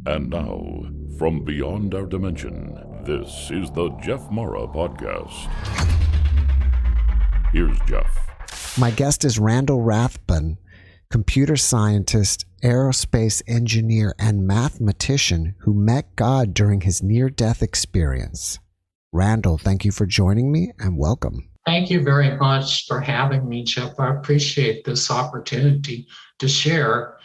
And now, from beyond our dimension, this is the JeffMara podcast. Here's Jeff. My guest is Randall Rathbun, computer scientist, aerospace engineer, and mathematician who met God during his near-death experience. Randall, thank you for joining me and welcome. Thank you very much for having me, Jeff. I appreciate this opportunity to share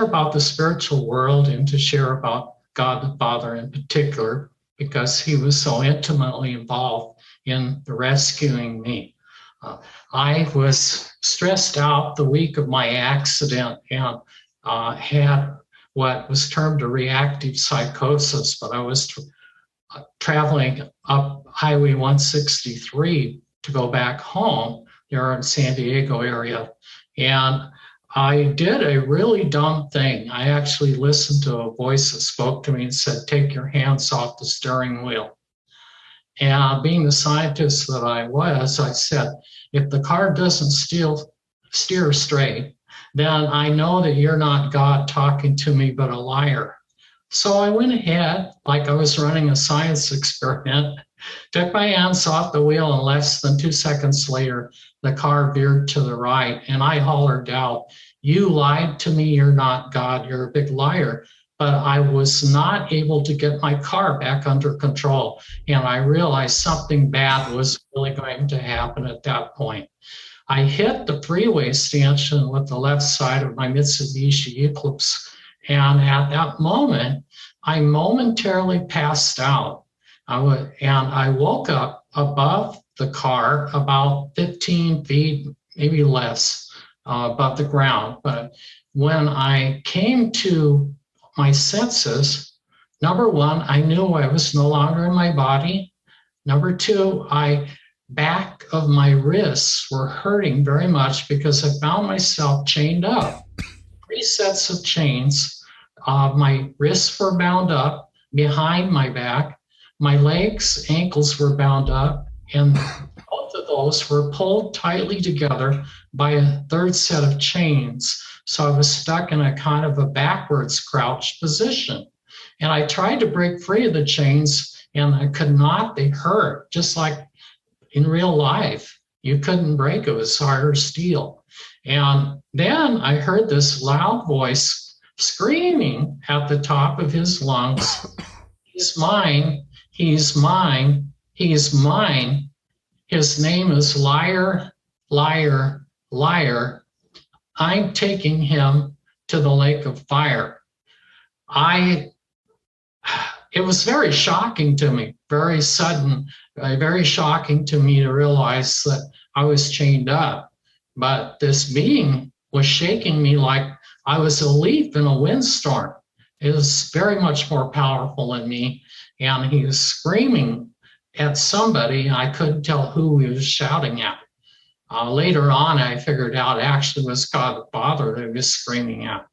about the spiritual world and to share about God the Father in particular, because he was so intimately involved in the rescuing me. I was stressed out the week of my accident and had what was termed a reactive psychosis, but I was traveling up Highway 163 to go back home there in San Diego area. And I did a really dumb thing. I actually listened to a voice that spoke to me and said, "Take your hands off the steering wheel." And being the scientist that I was, I said, if the car doesn't steer straight, then I know that you're not God talking to me, but a liar. So I went ahead, like I was running a science experiment, took my hands off the wheel, and less than 2 seconds later, the car veered to the right, and I hollered out, "You lied to me, you're not God, you're a big liar." But I was not able to get my car back under control, and I realized something bad was really going to happen at that point. I hit the freeway stanchion with the left side of my Mitsubishi Eclipse, and at that moment, I momentarily passed out. I woke up above the car about 15 feet, maybe less, above the ground. But when I came to my senses, number one, I knew I was no longer in my body. Number two, back of my wrists were hurting very much because I found myself chained up. 3 sets of chains. My wrists were bound up behind my back. My legs, ankles were bound up, and both of those were pulled tightly together by a third set of chains. So I was stuck in a kind of a backwards crouched position. And I tried to break free of the chains, and I could not. They hurt, just like in real life. You couldn't break it. It was hard as steel. And then I heard this loud voice screaming at the top of his lungs, "He's mine, he's mine, he's mine. His name is liar, liar, liar. I'm taking him to the lake of fire." It was very shocking to me, very sudden, very shocking to me to realize that I was chained up. But this being was shaking me like I was a leaf in a windstorm. It was very much more powerful than me. And he was screaming at somebody. I couldn't tell who he was shouting at. Later on, I figured out actually it was God the Father that he was screaming at.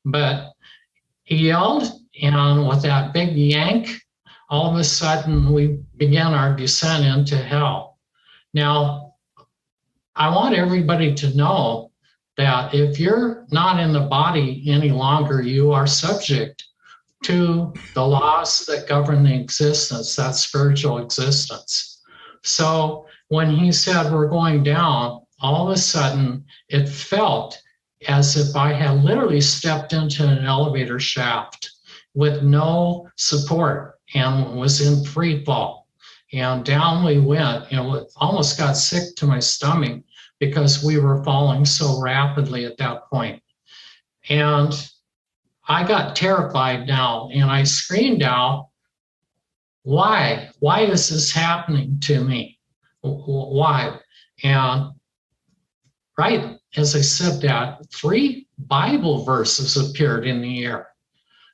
But he yelled, and with that big yank, all of a sudden we began our descent into hell. Now, I want everybody to know that if you're not in the body any longer, you are subject to the laws that govern the existence, that spiritual existence. So when he said we're going down, all of a sudden it felt as if I had literally stepped into an elevator shaft with no support and was in free fall. And down we went, it almost got sick to my stomach because we were falling so rapidly at that point. And I got terrified now, and I screamed out, "Why? Why is this happening to me? Why?" And right as I said that, 3 Bible verses appeared in the air.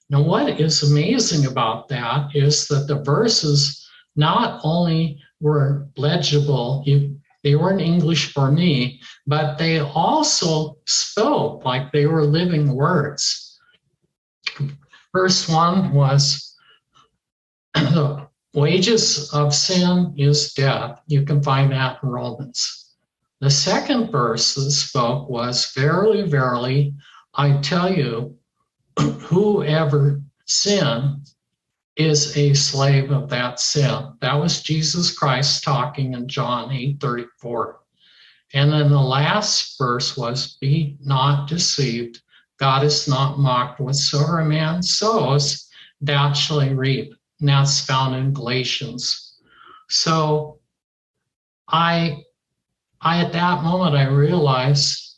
Now, what is amazing about that is that the verses not only were legible, they were in English for me, but they also spoke like they were living words. Verse 1 was, "The wages of sin is death." You can find that in Romans. The second verse that spoke was, "Verily, verily, I tell you, whoever sin is a slave of that sin. That was Jesus Christ talking in John 8:34. And then the last verse was, be not deceived. God is not mocked. Whatsoever a man sows, that shall he reap. And that's found in Galatians. So I at that moment, I realized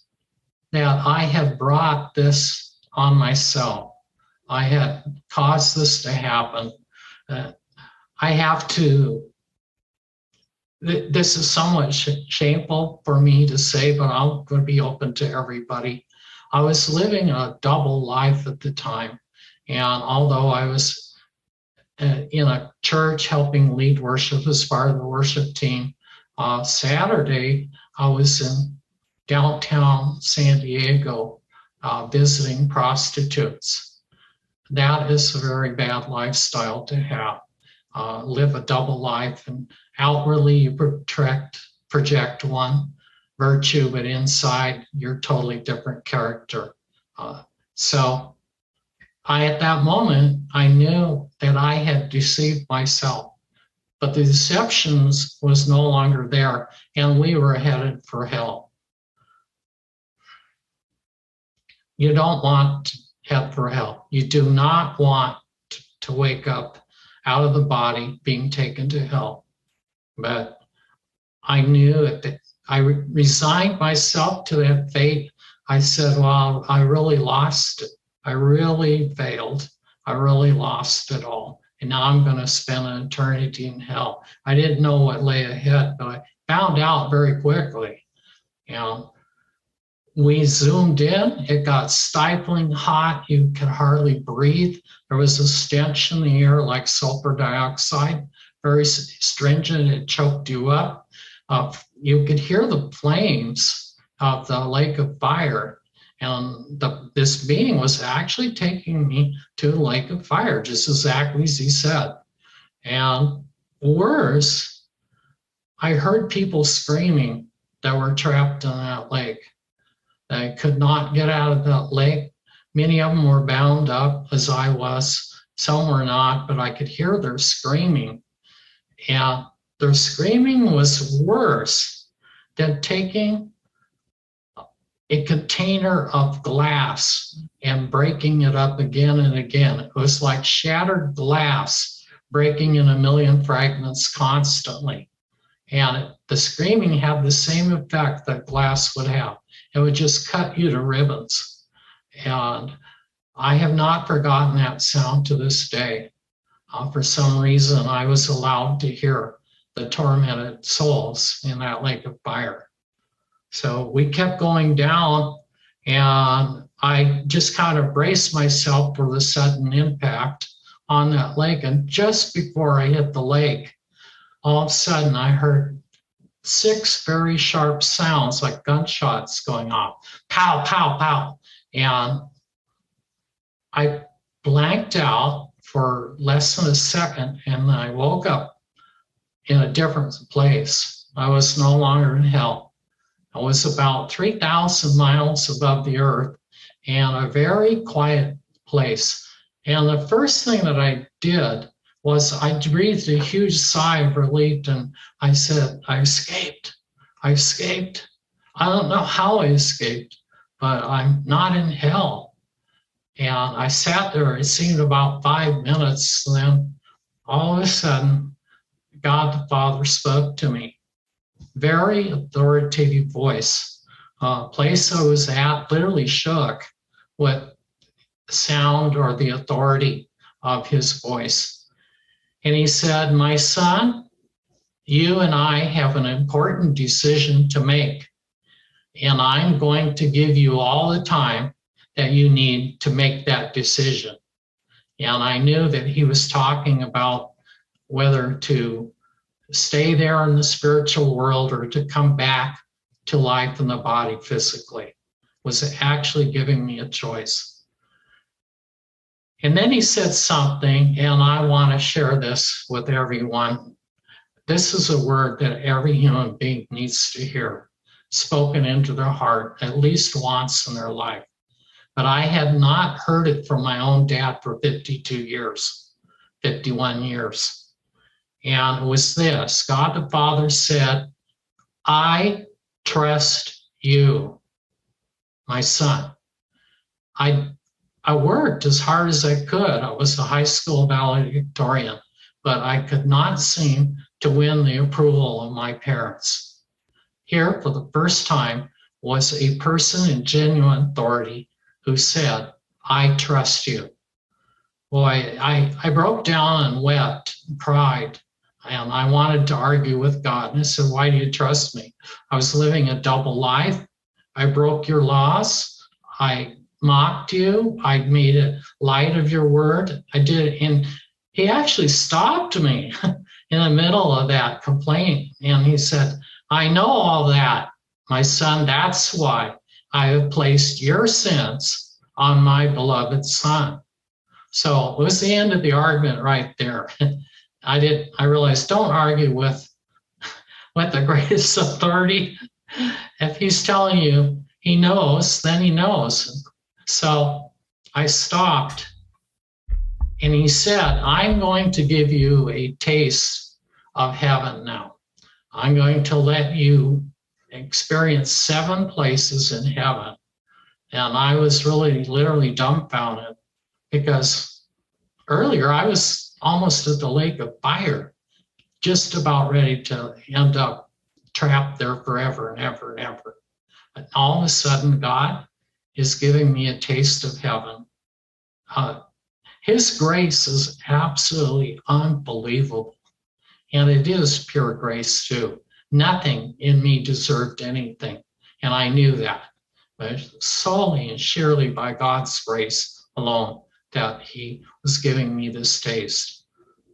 that I had brought this on myself. I had caused this to happen. I have to, this is somewhat shameful for me to say, but I'm going to be open to everybody. I was living a double life at the time. And although I was in a church helping lead worship as part of the worship team, Saturday, I was in downtown San Diego visiting prostitutes. That is a very bad lifestyle to have. Live a double life, and outwardly you project one virtue, but inside you're a totally different character. So at that moment, I knew that I had deceived myself, but the deceptions was no longer there, and we were headed for hell. You don't want to head for hell. You do not want to wake up out of the body being taken to hell. But I knew that I resigned myself to that fate. I said, well, I really lost it. I really failed. I really lost it all. And now I'm going to spend an eternity in hell. I didn't know what lay ahead, but I found out very quickly. You know, we zoomed in. It got stifling hot. You could hardly breathe. There was a stench in the air like sulfur dioxide, very stringent. It choked you up. You could hear the flames of the lake of fire. And this being was actually taking me to the lake of fire, just exactly as he said. And worse, I heard people screaming that were trapped in that lake. They could not get out of that lake. Many of them were bound up, as I was. Some were not, but I could hear their screaming. And their screaming was worse than taking a container of glass and breaking it up again and again. It was like shattered glass breaking in a million fragments constantly. And the screaming had the same effect that glass would have. It would just cut you to ribbons. And I have not forgotten that sound to this day. For some reason, I was allowed to hear the tormented souls in that lake of fire. So we kept going down, and I just kind of braced myself for the sudden impact on that lake. And just before I hit the lake, all of a sudden I heard 6 very sharp sounds like gunshots going off. Pow, pow, pow. And I blanked out for less than a second, and I woke up in a different place. I was no longer in hell. I was about 3,000 miles above the earth and a very quiet place. And the first thing that I did was I breathed a huge sigh of relief, and I said, I escaped. I escaped. I don't know how I escaped, but I'm not in hell. And I sat there, it seemed about 5 minutes, and then all of a sudden, God the Father spoke to me. Very authoritative voice. Place I was at literally shook with the sound or the authority of his voice. And he said, my son, you and I have an important decision to make. And I'm going to give you all the time that you need to make that decision. And I knew that he was talking about whether to stay there in the spiritual world or to come back to life in the body physically. Was actually giving me a choice. And then he said something, and I want to share this with everyone. This is a word that every human being needs to hear, spoken into their heart at least once in their life. but I had not heard it from my own dad for 52 years, 51 years. And it was this: God the Father said, I trust you, my son. I worked as hard as I could. I was a high school valedictorian, but I could not seem to win the approval of my parents. Here, for the first time, was a person in genuine authority who said, I trust you. Boy, I broke down and wept and cried, and I wanted to argue with God. And I said, why do you trust me? I was living a double life. I broke your laws. I mocked you. I made a light of your word. I did. And he actually stopped me in the middle of that complaint. And he said, I know all that, my son. That's why I have placed your sins on my beloved son. So it was the end of the argument right there. I realized, don't argue with the greatest authority. If he's telling you he knows, then he knows. So I stopped, and he said, I'm going to give you a taste of heaven now. I'm going to let you experience 7 places in heaven. And I was really literally dumbfounded, because earlier I was almost at the lake of fire, just about ready to end up trapped there forever and ever and ever. But all of a sudden, God is giving me a taste of heaven. His grace is absolutely unbelievable. And it is pure grace too. Nothing in me deserved anything. And I knew that. But solely and sheerly by God's grace alone that he was giving me this taste.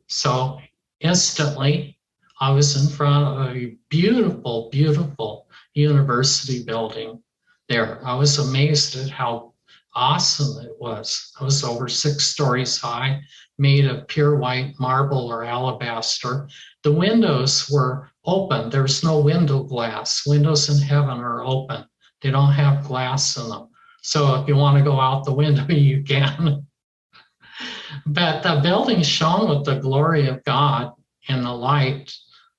So instantly, I was in front of a beautiful, beautiful university building there. I was amazed at how awesome it was. It was over 6 stories high, made of pure white marble or alabaster. The windows were open. There's no window glass. Windows in heaven are open. They don't have glass in them. So if you want to go out the window, you can. But the building shone with the glory of God and the light.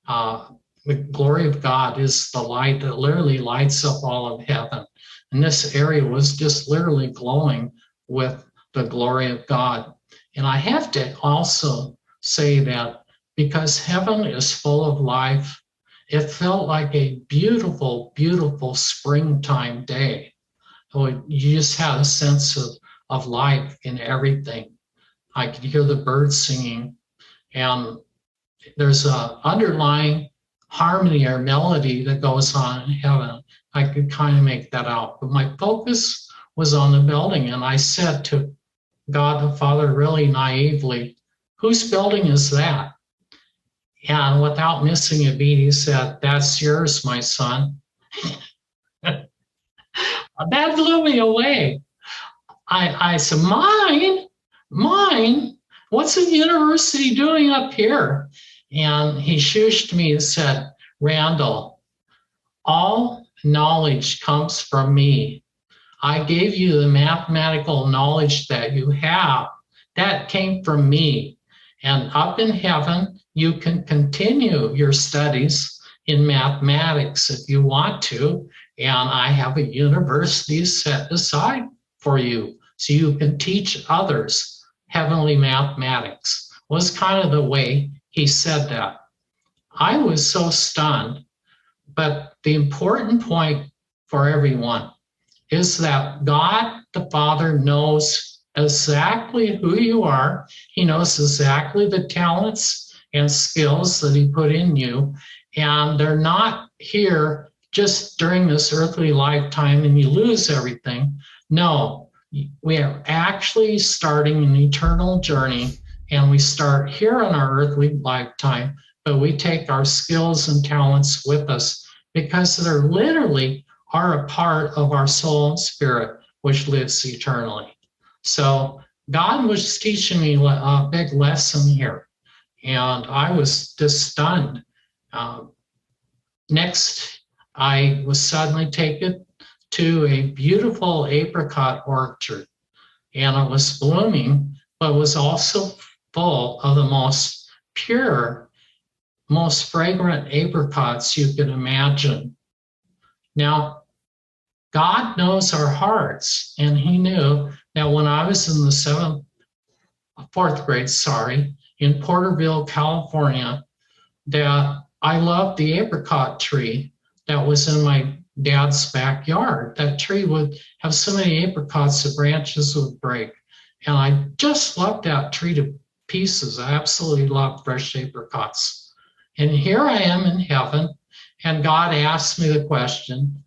The glory of God is the light that literally lights up all of heaven. And this area was just literally glowing with the glory of God. And I have to also say that because heaven is full of life, it felt like a beautiful, beautiful springtime day. You just had a sense of life in everything. I could hear the birds singing, and there's an underlying harmony or melody that goes on in heaven. I could kind of make that out, but my focus was on the building, and I said to God the Father really naively, whose building is that? And without missing a beat, he said, that's yours, my son. That blew me away. I said, mine? What's the university doing up here? And he shushed me and said, Randall, all knowledge comes from me. I gave you the mathematical knowledge that you have. That came from me. And up in heaven, you can continue your studies in mathematics if you want to. And I have a university set aside for you so you can teach others heavenly mathematics. Was kind of the way he said that. I was so stunned. But the important point for everyone is that God the Father knows exactly who you are. He knows exactly the talents and skills that he put in you. And they're not here just during this earthly lifetime and you lose everything. No, we are actually starting an eternal journey, and we start here in our earthly lifetime, but we take our skills and talents with us because they're literally are a part of our soul and spirit, which lives eternally. So God was teaching me a big lesson here, and I was just stunned. Next, I was suddenly taken to a beautiful apricot orchard, and it was blooming, but was also full of the most pure, most fragrant apricots you could imagine. Now, God knows our hearts, and he knew that when I was in the fourth grade, in Porterville, California, that I loved the apricot tree that was in my dad's backyard. That tree would have so many apricots, the branches would break. And I just loved that tree to pieces. I absolutely loved fresh apricots. And here I am in heaven, and God asked me the question,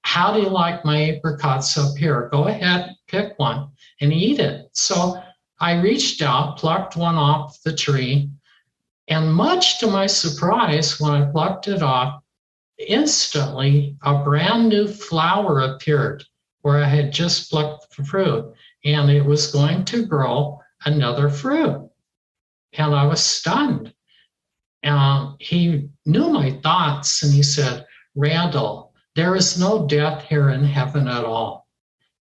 how do you like my apricots up here? Go ahead, pick one and eat it. So I reached out, plucked one off the tree, and much to my surprise, when I plucked it off, instantly a brand new flower appeared where I had just plucked the fruit, and it was going to grow another fruit. And I was stunned. He knew my thoughts, and he said, Randall, there is no death here in heaven at all.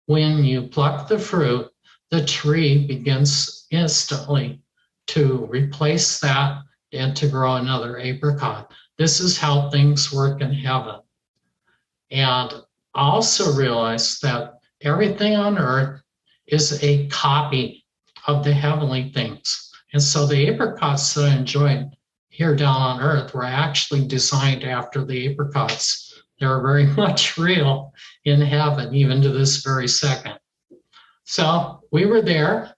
When you pluck the fruit, the tree begins instantly to replace that and to grow another apricot. This is how things work in heaven. And I also realized that everything on earth is a copy of the heavenly things. And so the apricots that I enjoyed here down on earth were actually designed after the apricots. They're very much real in heaven, even to this very second. So we were there,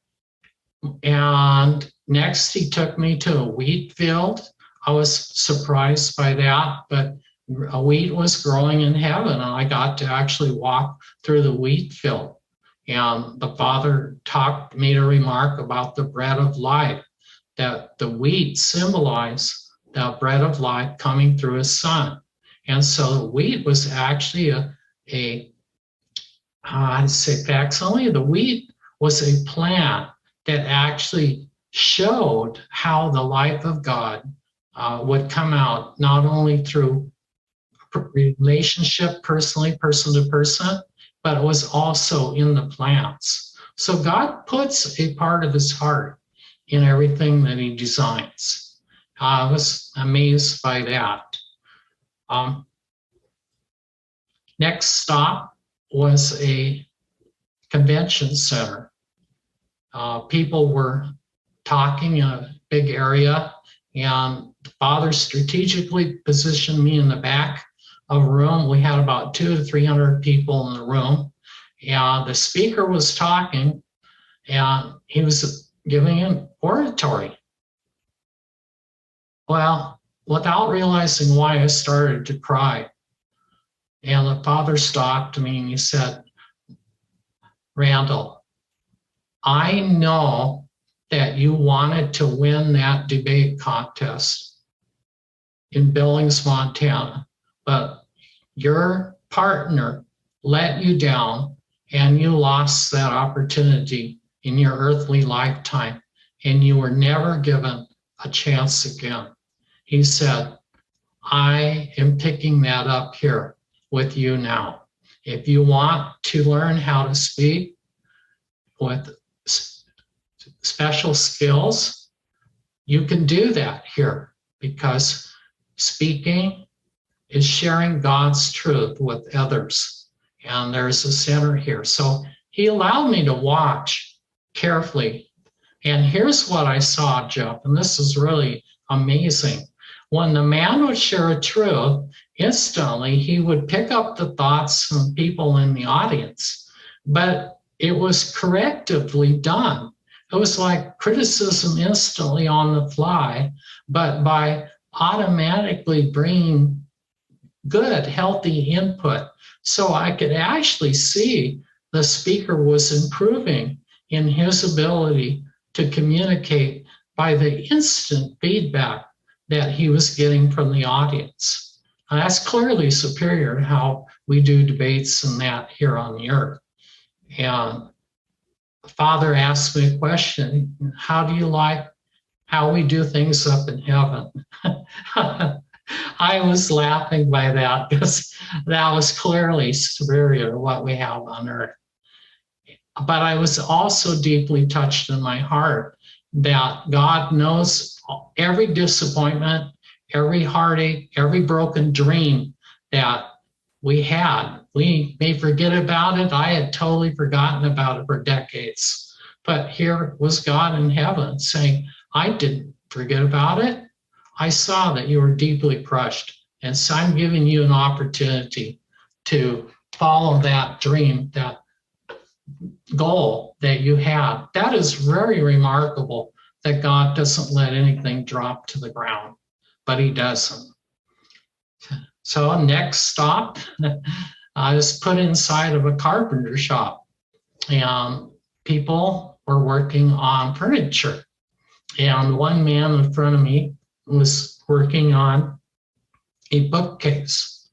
and next he took me to a wheat field. I was surprised by that, but a wheat was growing in heaven, and I got to actually walk through the wheat field. And the Father made a remark about the bread of life, that the wheat symbolized the bread of life coming through his Son. And so the wheat was actually I'd say facsimile. The wheat was a plant that actually showed how the life of God would come out, not only through relationship personally, person to person, but it was also in the plants. So God puts a part of his heart in everything that he designs. I was amazed by that. Next stop was a convention center. People were talking in a big area, and the Father strategically positioned me in the back of a room. We had about 200 to 300 people in the room, and the speaker was talking, and he was giving an oratory. Well, without realizing why, I started to cry. And the Father stopped me and he said, Randall, I know that you wanted to win that debate contest in Billings, Montana, but your partner let you down and you lost that opportunity in your earthly lifetime, and you were never given a chance again. He said, I am picking that up here with you now. If you want to learn how to speak with special skills, you can do that here, because speaking is sharing God's truth with others. And there's a center here. So he allowed me to watch carefully. And here's what I saw, Jeff, and this is really amazing. When the man would share a truth, instantly he would pick up the thoughts from people in the audience, but it was correctively done. It was like criticism instantly on the fly, but by automatically bringing good, healthy input. So I could actually see the speaker was improving in his ability to communicate by the instant feedback that he was getting from the audience. And that's clearly superior to how we do debates and that here on the earth. And Father asked me a question, how do you like how we do things up in heaven? I was laughing by that because that was clearly superior to what we have on earth. But I was also deeply touched in my heart that God knows every disappointment, every heartache, every broken dream that we had. We may forget about it. I had totally forgotten about it for decades. But here was God in heaven saying, I didn't forget about it. I saw that you were deeply crushed. And so I'm giving you an opportunity to follow that dream, that goal that you had. That is very remarkable that God doesn't let anything drop to the ground, but he doesn't. So next stop, I was put inside of a carpenter shop, and people were working on furniture. And one man in front of me was working on a bookcase.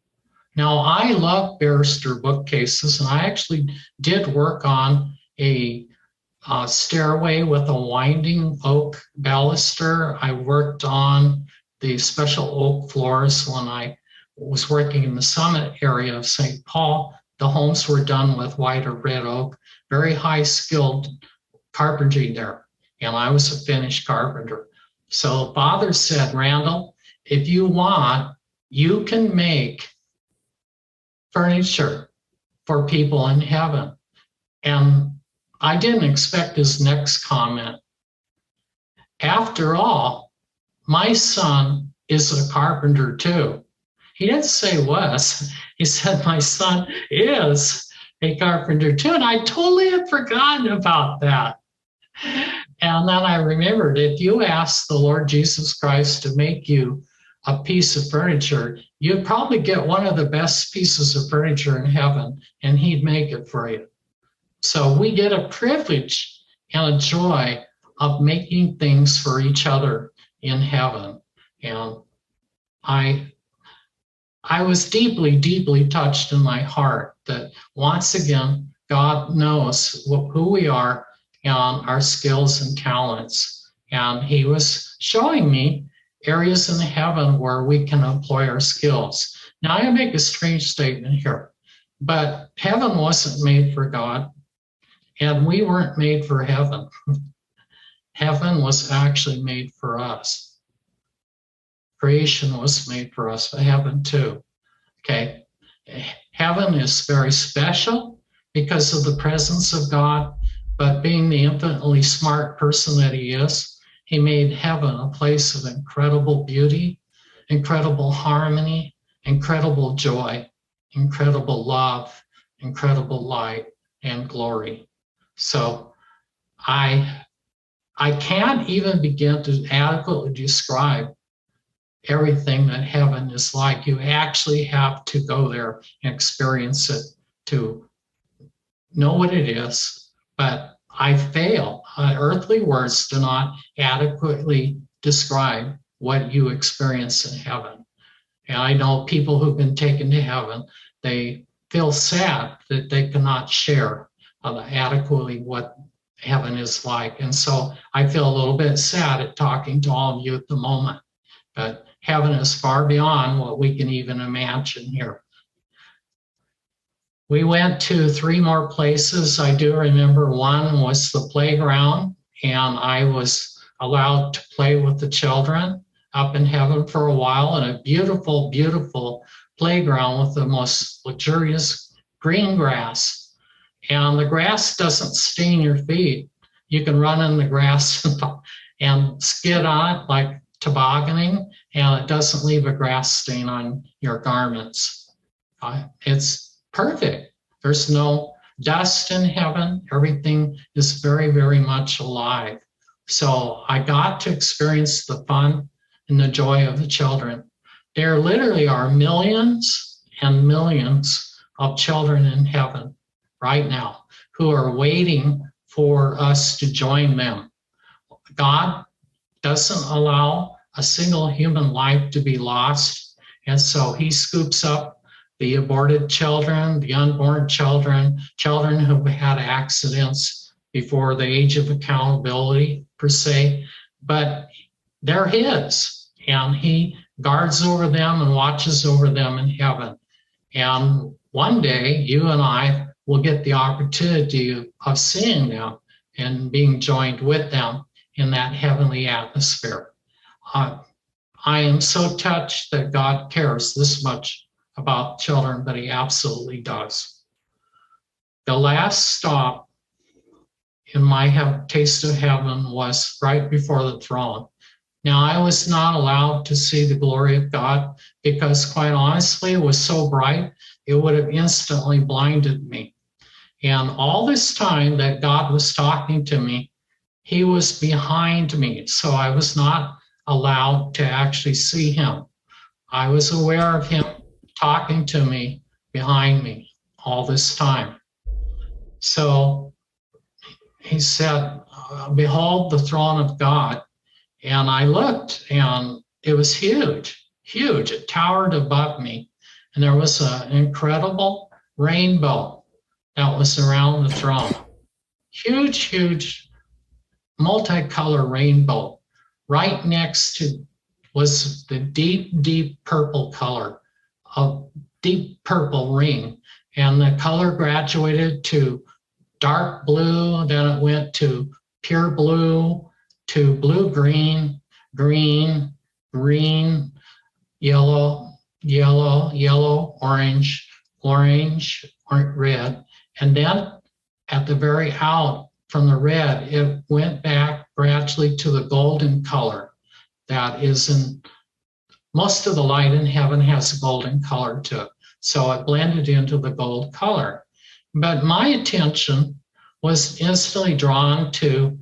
Now, I love barrister bookcases, and I actually did work on a stairway with a winding oak baluster. I worked on the special oak floors when I was working in the summit area of St. Paul. The homes were done with white or red oak, very high skilled carpentry there. And I was a finished carpenter. So Father said, Randall, if you want, you can make furniture for people in heaven. And I didn't expect his next comment. After all, my son is a carpenter too. He didn't say was. He said, my son is a carpenter too. And I totally had forgotten about that. And then I remembered, if you ask the Lord Jesus Christ to make you a piece of furniture, you'd probably get one of the best pieces of furniture in heaven, and he'd make it for you. So we get a privilege and a joy of making things for each other in heaven. And I was deeply, deeply touched in my heart that once again, God knows who we are and our skills and talents. And he was showing me areas in heaven where we can employ our skills. Now, I make a strange statement here, but heaven wasn't made for God, and we weren't made for heaven. Heaven was actually made for us. Creation was made for us, but heaven too. Okay. Heaven is very special because of the presence of God, but being the infinitely smart person that he is, he made heaven a place of incredible beauty, incredible harmony, incredible joy, incredible love, incredible light and glory. So I can't even begin to adequately describe everything that heaven is like. You actually have to go there and experience it to know what it is. But I fail. Earthly words do not adequately describe what you experience in heaven. And I know people who've been taken to heaven, they feel sad that they cannot share adequately what heaven is like. And so I feel a little bit sad at talking to all of you at the moment. But heaven is far beyond what we can even imagine here. We went to 3 more places. I do remember one was the playground, and I was allowed to play with the children up in heaven for a while in a beautiful, beautiful playground with the most luxurious green grass. And the grass doesn't stain your feet. You can run in the grass and skid on it like tobogganing, and it doesn't leave a grass stain on your garments. It's perfect. There's no dust in heaven. Everything is very, very much alive. So I got to experience the fun and the joy of the children. There literally are millions and millions of children in heaven right now who are waiting for us to join them. God doesn't allow a single human life to be lost, and so he scoops up the aborted children, the unborn children, children who've had accidents before the age of accountability, per se, but they're his, and he guards over them and watches over them in heaven. And one day, you and I will get the opportunity of seeing them and being joined with them in that heavenly atmosphere. I am so touched that God cares this much about children, but he absolutely does. The last stop in my taste of heaven was right before the throne. Now, I was not allowed to see the glory of God because, quite honestly, it was so bright, it would have instantly blinded me. And all this time that God was talking to me, he was behind me, so I was not allowed to actually see him. I was aware of him talking to me behind me all this time. So he said, behold the throne of God. And I looked, and it was huge, huge. It towered above me. And there was an incredible rainbow that was around the throne. Huge, huge multicolor rainbow. Right next to was the deep, deep purple color, a deep purple ring. And the color graduated to dark blue, then it went to pure blue, to blue-green, green, green, yellow, yellow, yellow, orange, orange, red. And then at the very out from the red, it went back gradually to the golden color that is in most of the light in heaven has a golden color to it. So it blended into the gold color. But my attention was instantly drawn to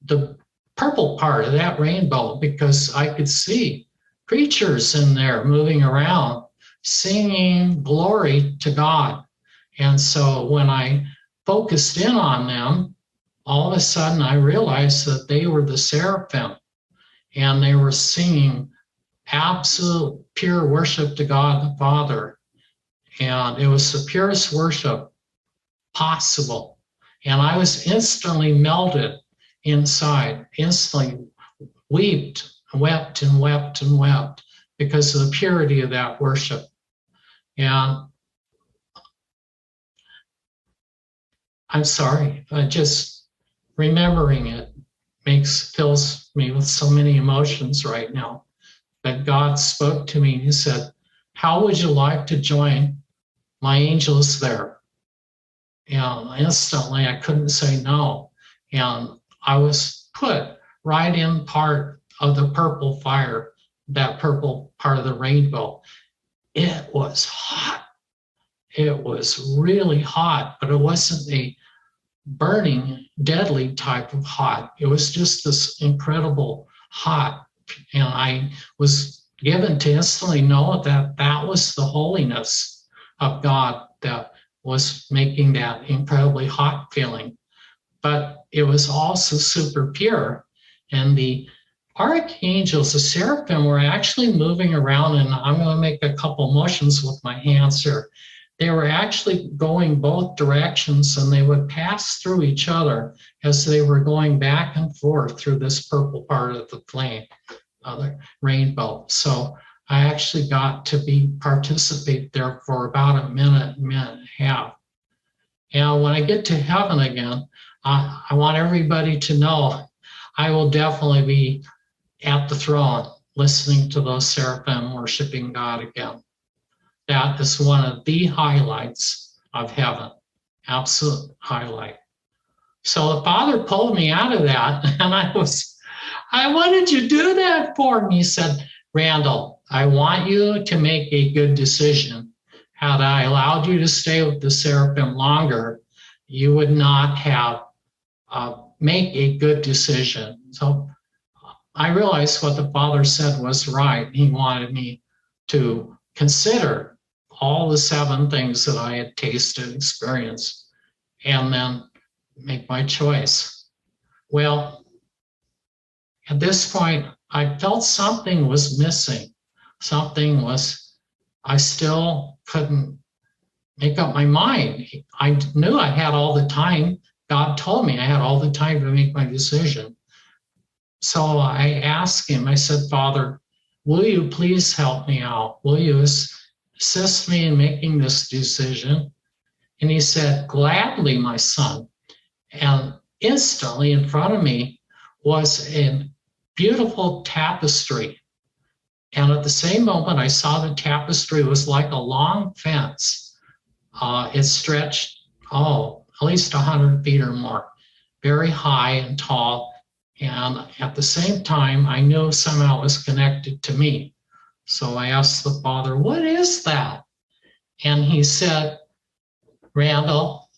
the purple part of that rainbow because I could see creatures in there moving around, singing glory to God. And so when I focused in on them, all of a sudden I realized that they were the seraphim, and they were singing absolute pure worship to God the Father. And it was the purest worship possible. And I was instantly melted inside, instantly wept and wept and wept because of the purity of that worship. And I'm sorry, just remembering it fills me with so many emotions right now. That God spoke to me and he said, how would you like to join my angels there? And instantly I couldn't say no. And I was put right in part of the purple fire, that purple part of the rainbow. It was hot. It was really hot, but it wasn't a burning, deadly type of hot. It was just this incredible hot. And I was given to instantly know that that was the holiness of God that was making that incredibly hot feeling. But it was also super pure. And the archangels, the seraphim, were actually moving around, and I'm going to make a couple motions with my hands here. They were actually going both directions, and they would pass through each other as they were going back and forth through this purple part of the flame, the rainbow. So I actually got to participate there for about a minute and a half. And when I get to heaven again, I want everybody to know I will definitely be at the throne listening to those seraphim worshiping God again. That is one of the highlights of heaven, absolute highlight. So the Father pulled me out of that, and what did you do that for? And he said, Randall, I want you to make a good decision. Had I allowed you to stay with the seraphim longer, you would not have make a good decision. So I realized what the Father said was right. He wanted me to consider all the 7 things that I had tasted and experienced, and then make my choice. Well, at this point, I felt something was missing. I still couldn't make up my mind. I knew I had all the time. God told me I had all the time to make my decision. So I asked him, I said, Father, will you please help me out? Will you assist me in making this decision? And he said, gladly, my son. And instantly in front of me was a beautiful tapestry. And at the same moment, I saw the tapestry was like a long fence. It stretched, at least 100 feet or more, very high and tall. And at the same time, I knew somehow it was connected to me. So I asked the Father, what is that? And he said, Randall,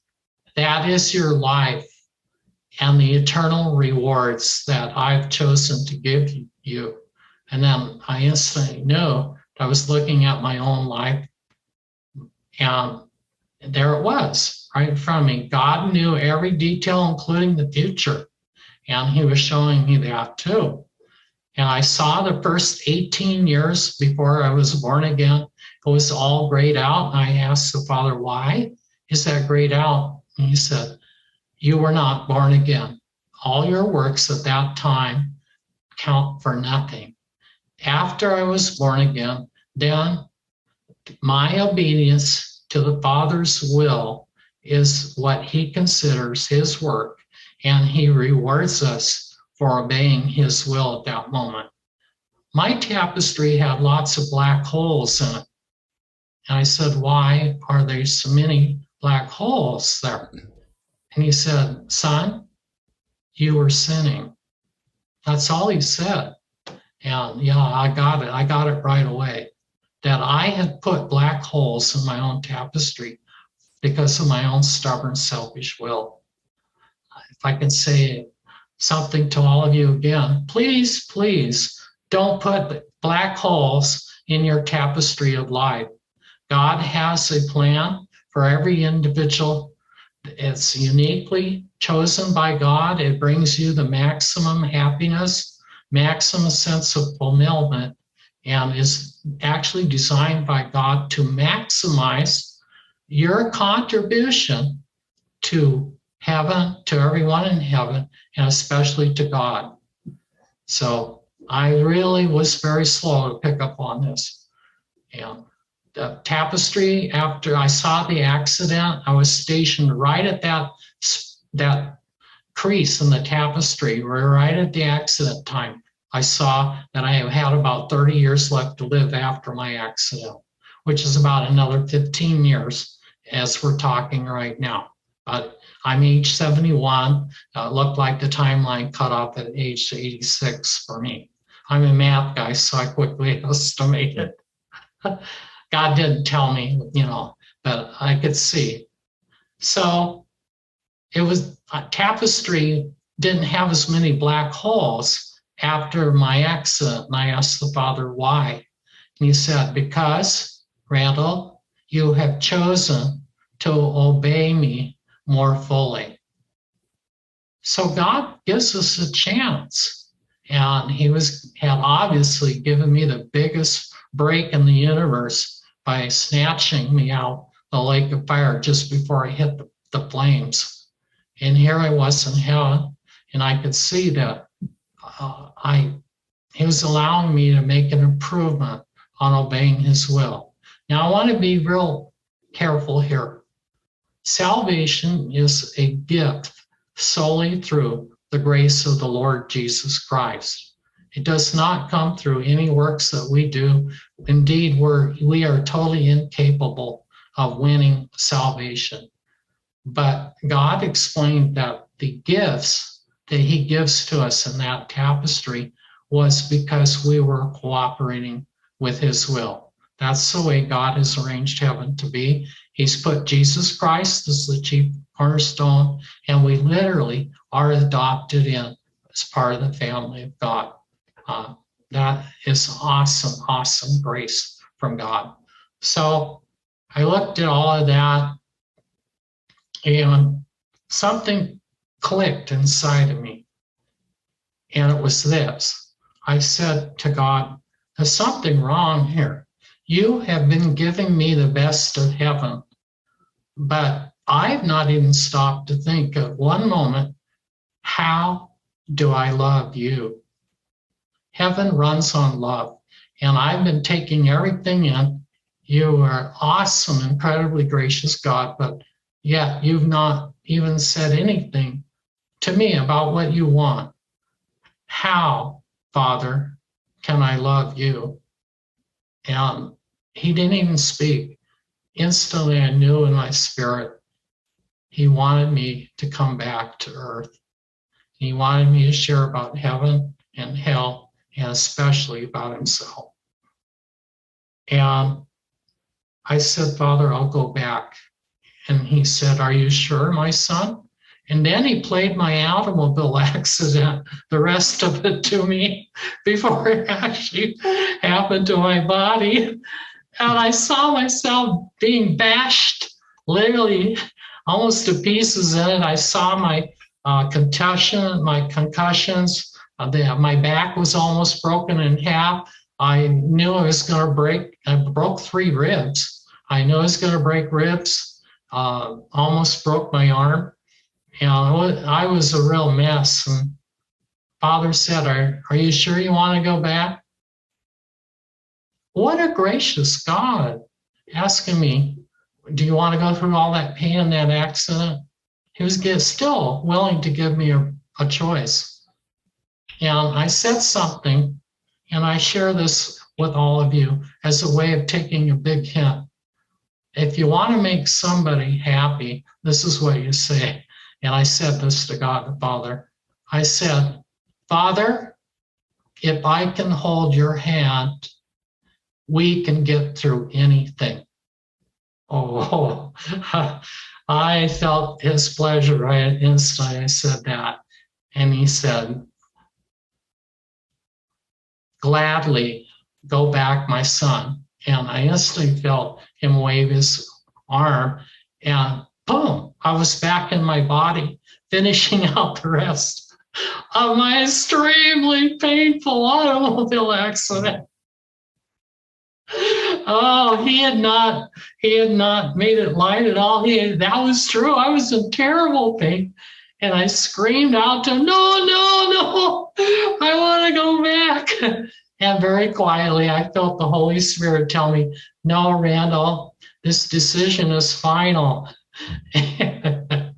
that is your life and the eternal rewards that I've chosen to give you. And then I instantly knew I was looking at my own life, and there it was right in front of me. God knew every detail, including the future, and he was showing me that too. And I saw the first 18 years before I was born again, it was all grayed out. And I asked the Father, why is that grayed out? And he said, you were not born again. All your works at that time count for nothing. After I was born again, then my obedience to the Father's will is what he considers his work, and he rewards us for obeying his will at that moment. My tapestry had lots of black holes in it. And I said, why are there so many black holes there? And he said, son, you were sinning. That's all he said. And yeah, I got it. I got it right away. That I had put black holes in my own tapestry because of my own stubborn, selfish will. If I can say something to all of you again, please, please don't put black holes in your tapestry of life. God has a plan for every individual. It's uniquely chosen by God. It brings you the maximum happiness, maximum sense of fulfillment, and is actually designed by God to maximize your contribution to heaven, to everyone in heaven, and especially to God. So I really was very slow to pick up on this. And the tapestry, after I saw the accident, I was stationed right at that crease in the tapestry, right at the accident time. I saw that I had about 30 years left to live after my accident, which is about another 15 years as we're talking right now. But I'm age 71. Looked like the timeline cut off at age 86 for me. I'm a math guy, so I quickly estimated. God didn't tell me, but I could see. So it was tapestry didn't have as many black holes after my accident. And I asked the Father why. And he said, because, Randall, you have chosen to obey me more fully. So God gives us a chance. And he had obviously given me the biggest break in the universe by snatching me out the lake of fire just before I hit the flames. And here I was in heaven, and I could see that he was allowing me to make an improvement on obeying his will. Now I want to be real careful here. Salvation is a gift solely through the grace of the Lord Jesus Christ. It does not come through any works that we do. Indeed, we are totally incapable of winning salvation. But God explained that the gifts that he gives to us in that tapestry was because we were cooperating with his will. That's the way God has arranged heaven to be. He's put Jesus Christ as the chief cornerstone, and we literally are adopted in as part of the family of God. That is awesome, awesome grace from God. So I looked at all of that, and something clicked inside of me. And it was this. I said to God, there's something wrong here. You have been giving me the best of heaven, but I've not even stopped to think of one moment, how do I love you? Heaven runs on love. and I've been taking everything in. You are awesome, incredibly gracious God, but yet you've not even said anything to me about what you want. How, Father, can I love you? And he didn't even speak. Instantly, I knew in my spirit he wanted me to come back to earth. He wanted me to share about heaven and hell, and especially about himself. And I said, Father, I'll go back. And he said, are you sure, my son? And then he played my automobile accident, the rest of it to me before it actually happened to my body. And I saw myself being bashed, literally almost to pieces in it. I saw my concussions. My back was almost broken in half. I knew I was going to break. I broke 3 ribs. I knew I was going to break ribs. Almost broke my arm. And I was a real mess. And Father said, are you sure you want to go back? What a gracious God, asking me, do you want to go through all that pain in that accident? He was still willing to give me a choice. And I said something, and I share this with all of you as a way of taking a big hint. If you want to make somebody happy, this is what you say. And I said this to God the Father. I said, Father, if I can hold your hand, we can get through anything. Oh, I felt his pleasure right instantly. I said that. And he said, gladly, go back, my son. And I instantly felt him wave his arm, and boom, I was back in my body, finishing out the rest of my extremely painful automobile accident. Oh, he had not made it light at all. That was true. I was in terrible pain. And I screamed out to him, no, I want to go back. And very quietly, I felt the Holy Spirit tell me, no, Randall, this decision is final. The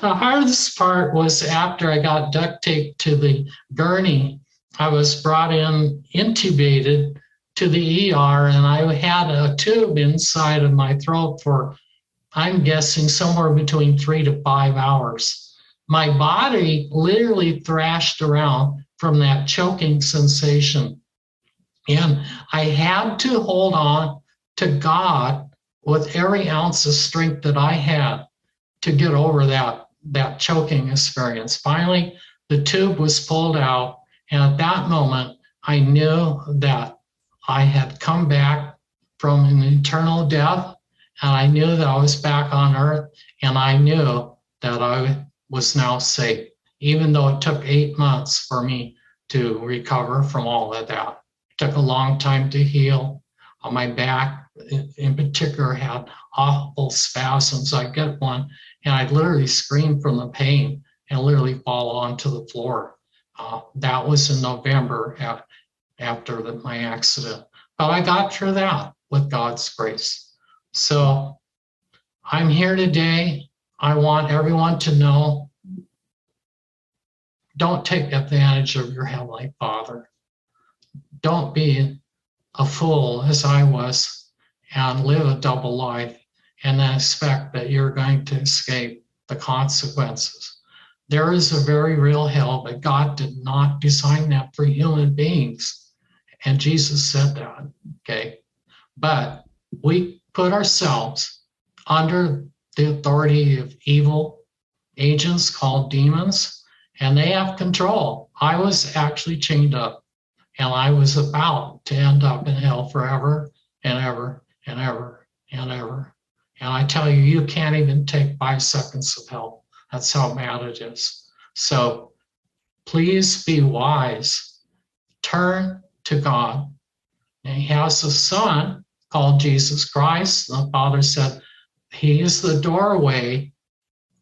hardest part was after I got duct taped to the gurney, I was brought in, intubated to the ER, and I had a tube inside of my throat for, I'm guessing, somewhere between 3 to 5 hours. My body literally thrashed around from that choking sensation. And I had to hold on to God with every ounce of strength that I had to get over that choking experience. Finally, the tube was pulled out. And at that moment, I knew that I had come back from an eternal death. And I knew that I was back on earth. And I knew that I was now safe, even though it took 8 months for me to recover from all of that. It took a long time to heal. My back, in particular, had awful spasms. I'd get one, and I'd literally scream from the pain and literally fall onto the floor. That was in November after my accident. But I got through that with God's grace. So I'm here today. I want everyone to know, don't take advantage of your Heavenly Father. Don't be a fool, as I was, and live a double life and then expect that you're going to escape the consequences. There is a very real hell, but God did not design that for human beings. And Jesus said that, okay? But we put ourselves under the authority of evil agents called demons, and they have control. I was actually chained up, and I was about to end up in hell forever and ever and ever and ever. And I tell you, you can't even take 5 seconds of hell. That's how bad it is. So please be wise. Turn to God. And he has a son called Jesus Christ. And the Father said, he is the doorway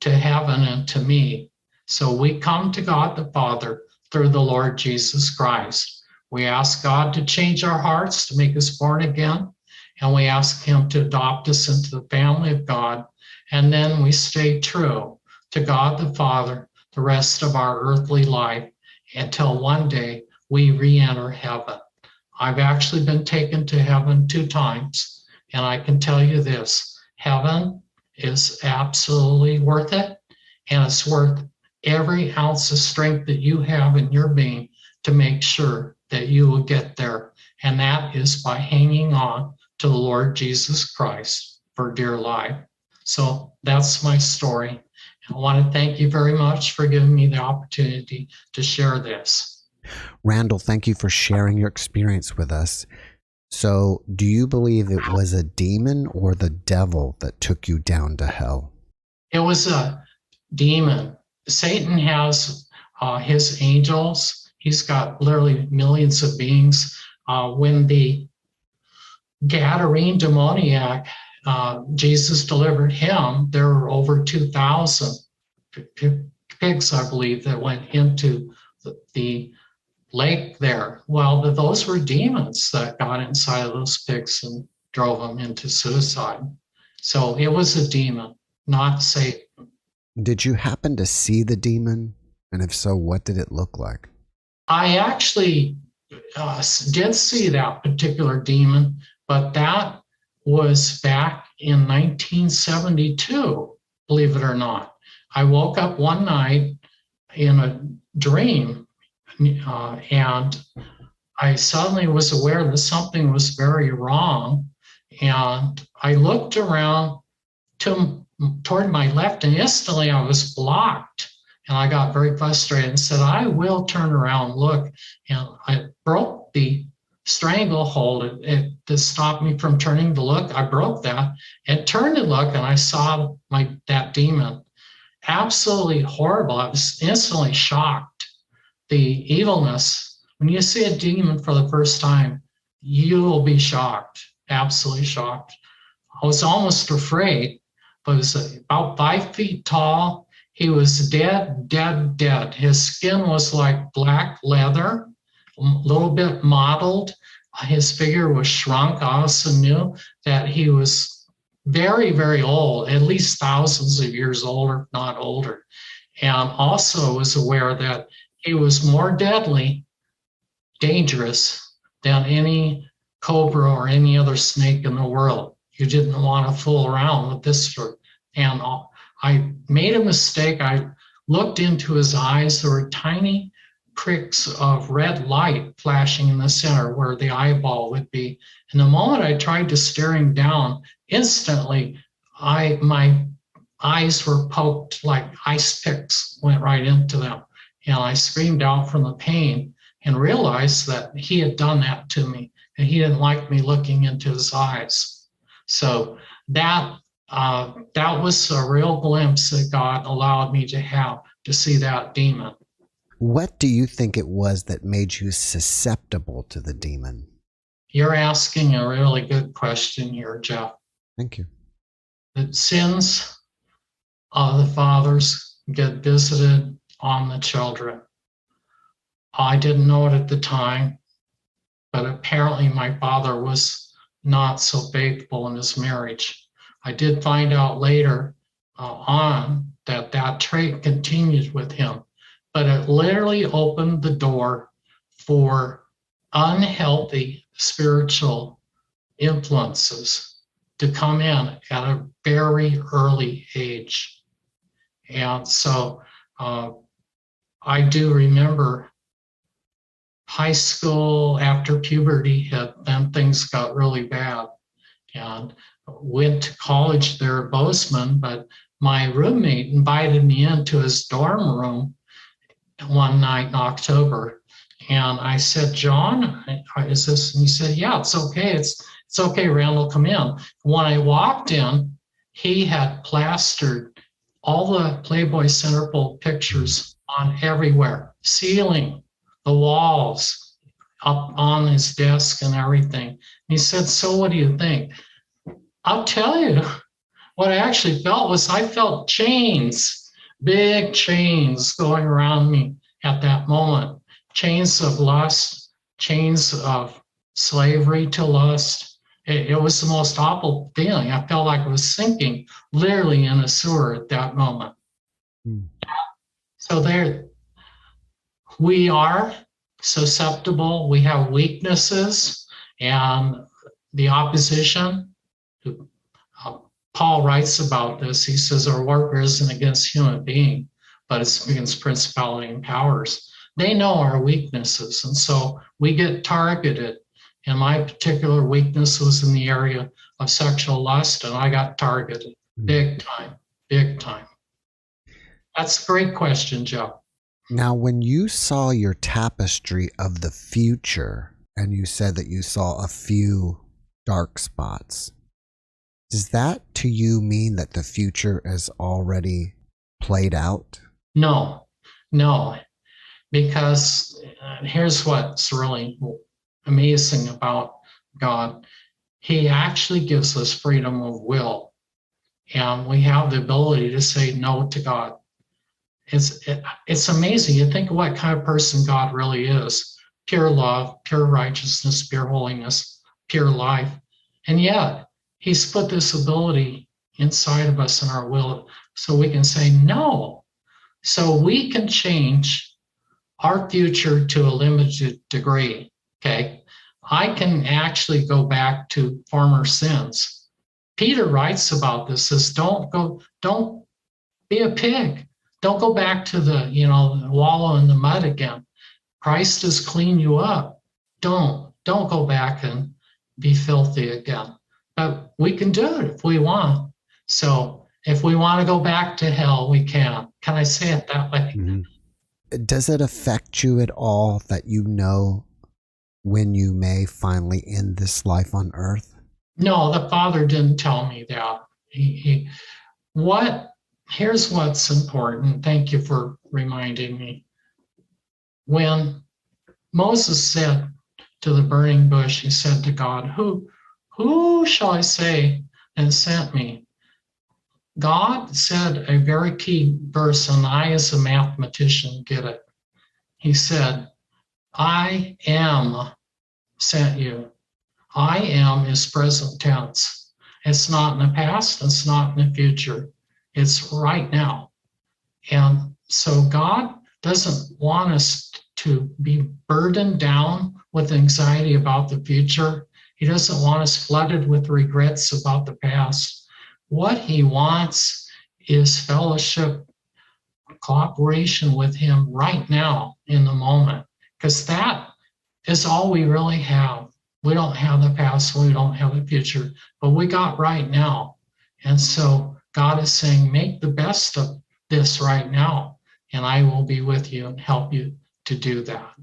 to heaven and to me. So we come to God the Father through the Lord Jesus Christ. We ask God to change our hearts, to make us born again, and we ask Him to adopt us into the family of God. And then we stay true to God the Father the rest of our earthly life until one day we re-enter heaven. I've actually been taken to heaven 2 times, and I can tell you this, heaven is absolutely worth it, and it's worth every ounce of strength that you have in your being to make sure that you will get there, and that is by hanging on to the Lord Jesus Christ for dear life. So that's my story. I want to thank you very much for giving me the opportunity to share this. Randall, thank you for sharing your experience with us. So, do you believe it was a demon or the devil that took you down to hell? It was a demon. Satan has his angels. He's got literally millions of beings. When the Gadarene demoniac, Jesus delivered him, there were over 2,000 pigs, I believe, that went into the lake there. Well, those were demons that got inside of those pigs and drove them into suicide. So it was a demon, not Satan. Did you happen to see the demon? And if so, what did it look like? I actually did see that particular demon, but that was back in 1972, believe it or not. I woke up one night in a dream, and I suddenly was aware that something was very wrong. And I looked around toward my left, and instantly I was blocked. And I got very frustrated and said, I will turn around and look. And I broke the stranglehold. It stopped me from turning to look. I broke that and turned to look, and I saw that demon. Absolutely horrible. I was instantly shocked. The evilness, when you see a demon for the first time, you will be shocked, absolutely shocked. I was almost afraid, but it was about 5 feet tall. He was dead. His skin was like black leather, a little bit mottled. His figure was shrunk. I also knew that he was very, very old, at least thousands of years older, if not older. And also was aware that he was more deadly, dangerous than any cobra or any other snake in the world. You didn't want to fool around with this sort. And I made a mistake. I looked into his eyes. There were tiny pricks of red light flashing in the center where the eyeball would be. And the moment I tried to stare him down, instantly my eyes were poked like ice picks went right into them. And I screamed out from the pain and realized that he had done that to me, and he didn't like me looking into his eyes. So that was a real glimpse that God allowed me to have, to see that demon. What do you think it was that made you susceptible to the demon? You're asking a really good question here, Jeff. Thank you. The sins of the fathers get visited on the children. I didn't know it at the time, but apparently my father was not so faithful in his marriage. I did find out later on that trait continued with him, but it literally opened the door for unhealthy spiritual influences to come in at a very early age. And so I do remember high school, after puberty hit, then things got really bad. And went to college there at Bozeman, but my roommate invited me into his dorm room one night in October. And I said, John, is this? And he said, yeah, it's okay. It's okay, Randall, come in. When I walked in, he had plastered all the Playboy Centerfold pictures on everywhere, ceiling, the walls, up on his desk and everything. He said, so what do you think? I'll tell you, what I actually felt was I felt chains, big chains going around me at that moment. Chains of lust, chains of slavery to lust. It was the most awful feeling. I felt like I was sinking literally in a sewer at that moment. Mm. So there, we are susceptible. We have weaknesses, and the opposition. Paul writes about this. He says, our warfare isn't against human being, but it's against principality and powers. They know our weaknesses, and so we get targeted. And my particular weakness was in the area of sexual lust, and I got targeted big time, big time. That's a great question, Jeff. Now, when you saw your tapestry of the future, and you said that you saw a few dark spots, does that to you mean that the future is already played out? No, because here's what's really amazing about God. He actually gives us freedom of will, and we have the ability to say no to God. It's amazing. You think of what kind of person God really is: pure love, pure righteousness, pure holiness, pure life. And yet he's put this ability inside of us in our will so we can say no. So we can change our future to a limited degree. Okay. I can actually go back to former sins. Peter writes about this, says, don't be a pig. Don't go back to the wallow in the mud again. Christ has cleaned you up. Don't go back and be filthy again. But we can do it if we want. So if we want to go back to hell, we can. Can I say it that way? Mm-hmm. Does it affect you at all that you know when you may finally end this life on earth? No, the Father didn't tell me that. Here's what's important. Thank you for reminding me. When Moses said to the burning bush, he said to God, who shall I say and sent me? God said a very key verse, and I as a mathematician get it. He said, I am sent you. I am is present tense. It's not in the past, it's not in the future. It's right now. And so God doesn't want us to be burdened down with anxiety about the future. He doesn't want us flooded with regrets about the past. What he wants is fellowship, cooperation with him right now in the moment, because that is all we really have. We don't have the past, we don't have the future, but we got right now. And so God is saying, make the best of this right now, and I will be with you and help you to do that.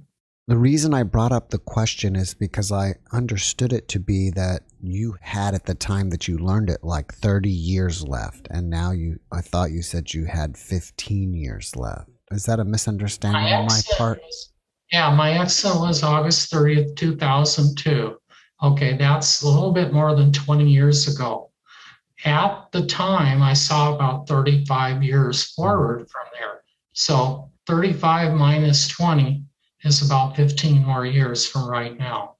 The reason I brought up the question is because I understood it to be that you had at the time that you learned it like 30 years left, and now I thought you said you had 15 years left. Is that a misunderstanding on my part? Yeah, my accident was August 30th, 2002. Okay, that's a little bit more than 20 years ago. At the time, I saw about 35 years forward from there. So 35 minus 20 is about 15 more years from right now.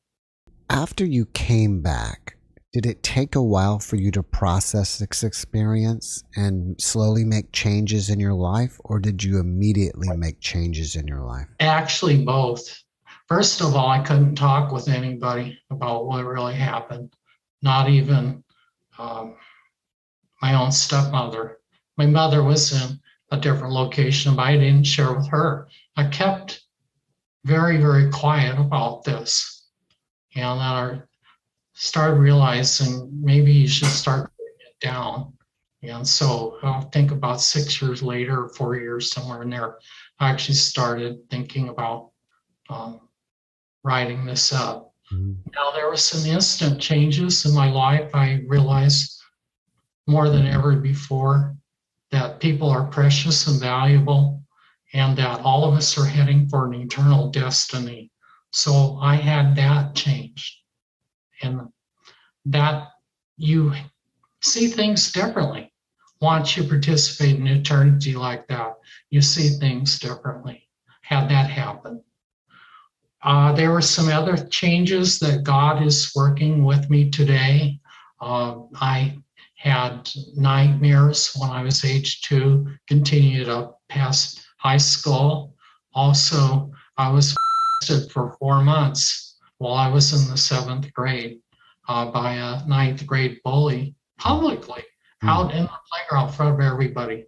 After you came back, did it take a while for you to process this experience and slowly make changes in your life, or did you immediately make changes in your life? Actually, both. First of all, I couldn't talk with anybody about what really happened, not even my own stepmother. My mother was in a different location, but I didn't share with her. I kept very, very quiet about this. And then I started realizing maybe you should start putting it down. And so I think about 6 years later, or 4 years, somewhere in there, I actually started thinking about writing this up. Mm-hmm. Now, there were some instant changes in my life. I realized more than ever before that people are precious and valuable, and that all of us are heading for an eternal destiny. So I had that changed, and that you see things differently. Once you participate in eternity like that, you see things differently. Had that happen. There were some other changes that God is working with me today. I had nightmares when I was age 2, continued up past high school. Also, I was arrested for 4 months while I was in the 7th grade by a 9th grade bully publicly out in the playground in front of everybody.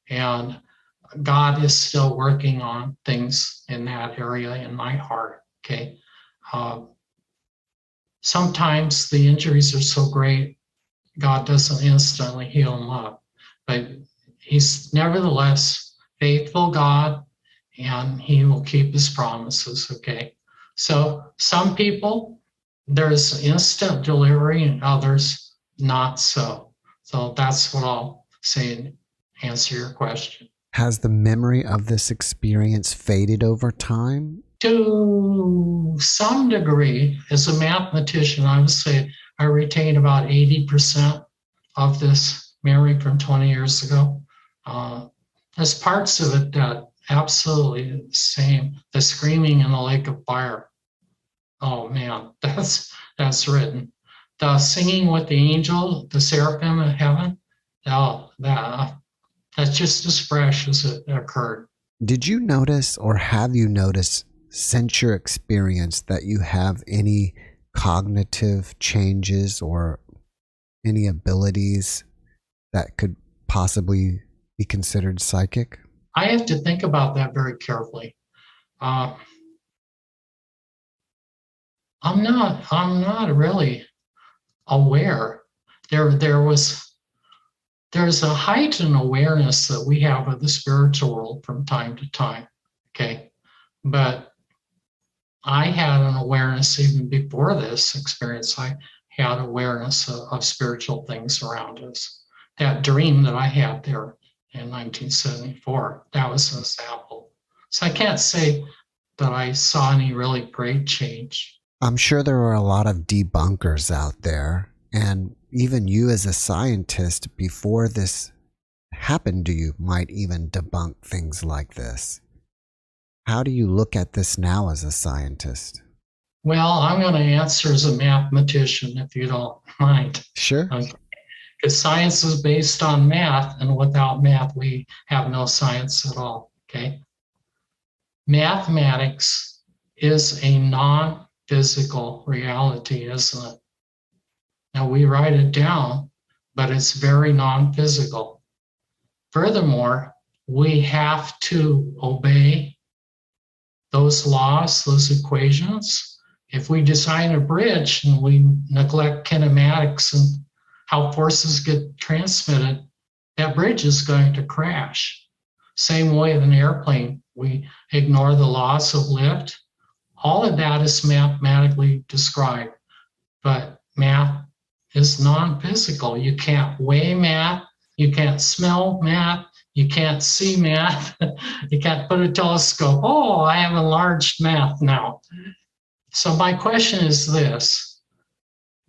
And God is still working on things in that area in my heart, okay? Sometimes the injuries are so great, God doesn't instantly heal them up. But he's nevertheless faithful God, and he will keep his promises, okay? So some people, there's instant delivery, and others not so. So that's what I'll say and answer your question. Has the memory of this experience faded over time? To some degree, as a mathematician, I would say I retain about 80% of this memory from 20 years ago. There's parts of it that absolutely the same. The screaming in the lake of fire. Oh man, that's written. The singing with the angel, the seraphim in heaven. Oh, that's just as fresh as it occurred. Did you notice, or have you noticed since your experience, that you have any cognitive changes or any abilities that could possibly be considered psychic? I have to think about that very carefully. I'm not really aware. There's a heightened awareness that we have of the spiritual world from time to time, okay? But I had an awareness even before this experience. I had awareness of spiritual things around us. That dream that I had there in 1974, that was an example. So I can't say that I saw any really great change. I'm sure there are a lot of debunkers out there, and even you as a scientist, before this happened to you, might even debunk things like this. How do you look at this now as a scientist? Well, I'm going to answer as a mathematician, if you don't mind. Sure. Okay. Because science is based on math, and without math, we have no science at all, okay? Mathematics is a non-physical reality, isn't it? Now, we write it down, but it's very non-physical. Furthermore, we have to obey those laws, those equations. If we design a bridge and we neglect kinematics and how forces get transmitted, that bridge is going to crash. Same way with an airplane, we ignore the laws of lift. All of that is mathematically described, but math is non-physical. You can't weigh math, you can't smell math, you can't see math, you can't put a telescope. Oh, I have enlarged math now. So my question is this.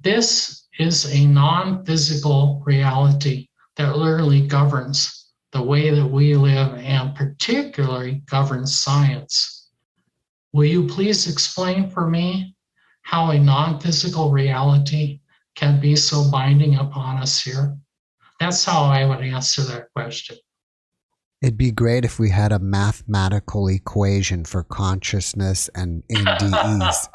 This is a non-physical reality that literally governs the way that we live and particularly governs science. Will you please explain for me how a non-physical reality can be so binding upon us here? That's how I would answer that question. It'd be great if we had a mathematical equation for consciousness and NDEs.